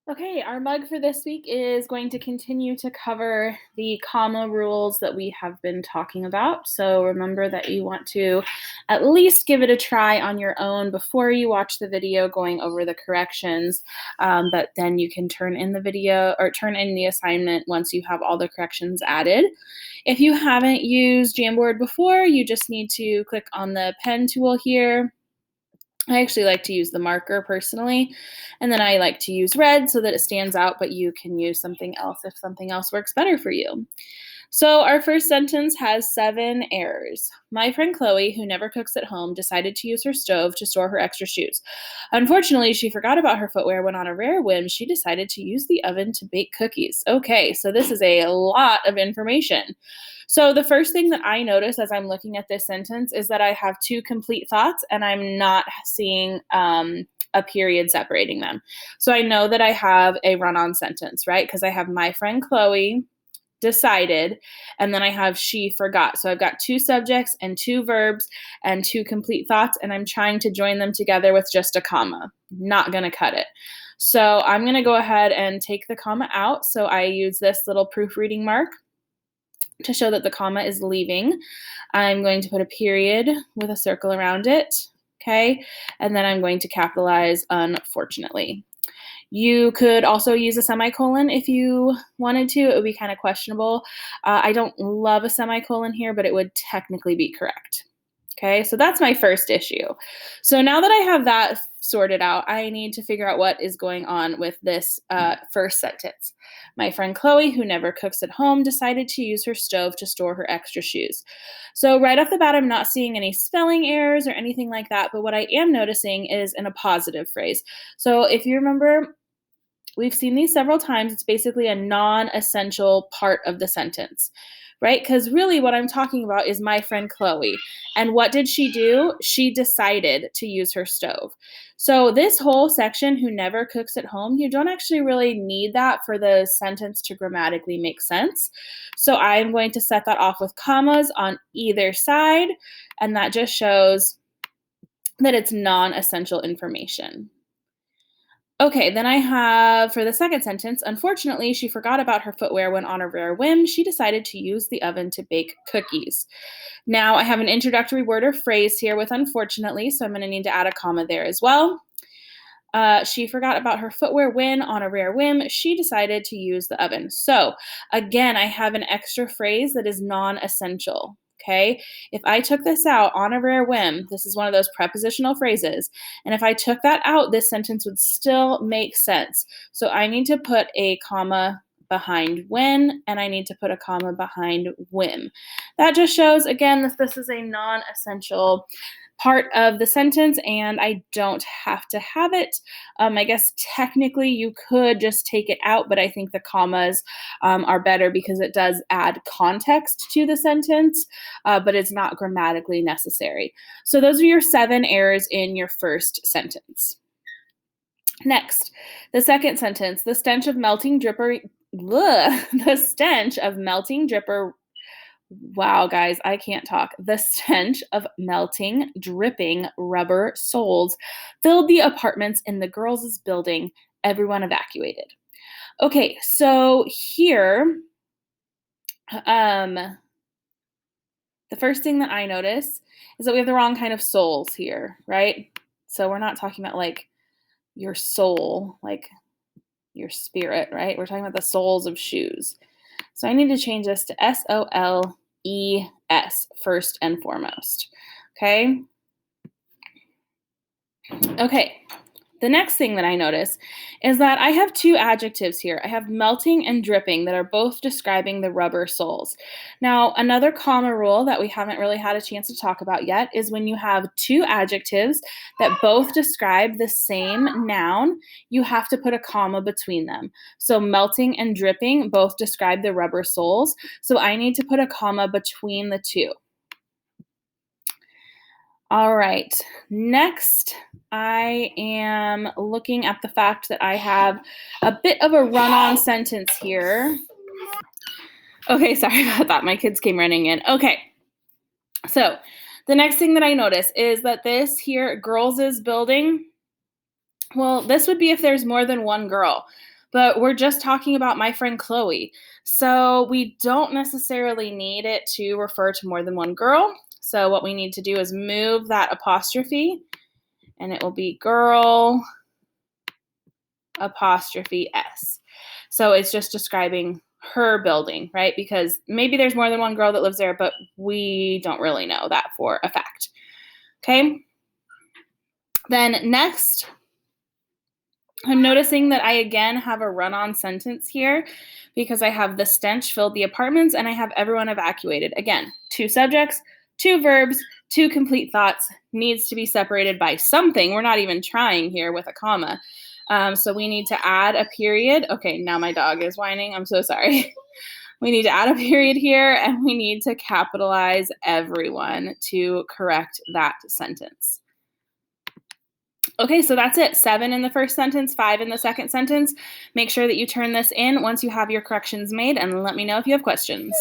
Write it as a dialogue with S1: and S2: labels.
S1: Okay, our mug for this week is going to continue to cover the comma rules that we have been talking about. So remember that you want to at least give it a try on your own before you watch the video going over the corrections. But then you can turn in the video or turn in the assignment once you have all the corrections added. If you haven't used Jamboard before, you just need to click on the pen tool here. I actually like to use the marker personally, and then I like to use red so that it stands out, but you can use something else if something else works better for you. So our first sentence has 7 errors. My friend Chloe, who never cooks at home, decided to use her stove to store her extra shoes. Unfortunately, she forgot about her footwear when on a rare whim, she decided to use the oven to bake cookies. Okay, so this is a lot of information. So the first thing that I notice as I'm looking at this sentence is that I have 2 complete thoughts and I'm not seeing a period separating them. So I know that I have a run-on sentence, right? Because I have my friend Chloe decided, and then I have she forgot. So I've got 2 subjects and 2 verbs and 2 complete thoughts, and I'm trying to join them together with just a comma. Not going to cut it. So I'm going to go ahead and take the comma out. So I use this little proofreading mark to show that the comma is leaving. I'm going to put a period with a circle around it, okay? And then I'm going to capitalize unfortunately. You could also use a semicolon if you wanted to. It would be kind of questionable. I don't love a semicolon here, but it would technically be correct. Okay, so that's my first issue. So now that I have that sorted out, I need to figure out what is going on with this first sentence. My friend Chloe, who never cooks at home, decided to use her stove to store her extra shoes. So right off the bat, I'm not seeing any spelling errors or anything like that, but what I am noticing is in a positive phrase. So if you remember, we've seen these several times. It's basically a non-essential part of the sentence, right? Because really what I'm talking about is my friend Chloe. And what did she do? She decided to use her stove. So this whole section, who never cooks at home, you don't actually really need that for the sentence to grammatically make sense. So I'm going to set that off with commas on either side, and that just shows that it's non-essential information. Okay, then I have for the second sentence, unfortunately, she forgot about her footwear when on a rare whim, she decided to use the oven to bake cookies. Now I have an introductory word or phrase here with unfortunately, so I'm going to need to add a comma there as well. She forgot about her footwear when, on a rare whim, she decided to use the oven. So again, I have an extra phrase that is non-essential. Okay, if I took this out on a rare whim, this is one of those prepositional phrases, and if I took that out, this sentence would still make sense. So I need to put a comma behind when, and I need to put a comma behind whim. That just shows, again, this is a non-essential part of the sentence and I don't have to have it. I guess technically you could just take it out, but I think the commas are better because it does add context to the sentence, but it's not grammatically necessary. So those are your 7 errors in your first sentence. Next, the second sentence, the stench of melting dripper, the stench of melting dripper. Wow, guys, I can't talk. The stench of melting, dripping rubber soles filled the apartments in the girls' building. Everyone evacuated. Okay, so here, the first thing that I notice is that we have the wrong kind of soles here, right? So we're not talking about like your soul, like your spirit, right? We're talking about the soles of shoes. So I need to change this to SOLES first and foremost. Okay. Okay. The next thing that I notice is that I have 2 adjectives here. I have melting and dripping that are both describing the rubber soles. Now, another comma rule that we haven't really had a chance to talk about yet is when you have 2 adjectives that both describe the same noun, you have to put a comma between them. So melting and dripping both describe the rubber soles. So I need to put a comma between the 2. All right, next I am looking at the fact that I have a bit of a run-on sentence here. Okay, sorry about that. My kids came running in. Okay, so the next thing that I notice is that this here, girls' building, well, this would be if there's more than one girl. but we're just talking about my friend Chloe. So we don't necessarily need it to refer to more than one girl. So what we need to do is move that apostrophe, and it will be girl apostrophe S. So it's just describing her building, right? Because maybe there's more than one girl that lives there, but we don't really know that for a fact. Okay. Then next, I'm noticing that I again have a run-on sentence here because I have the stench filled the apartments and I have everyone evacuated. Again, 2 subjects, 2 verbs, 2 complete thoughts, needs to be separated by something. We're not even trying here with a comma. So we need to add a period. Okay, now my dog is whining. I'm so sorry. We need to add a period here, and we need to capitalize everyone to correct that sentence. Okay, so that's it. 7 in the first sentence, 5 in the second sentence. Make sure that you turn this in once you have your corrections made, and let me know if you have questions.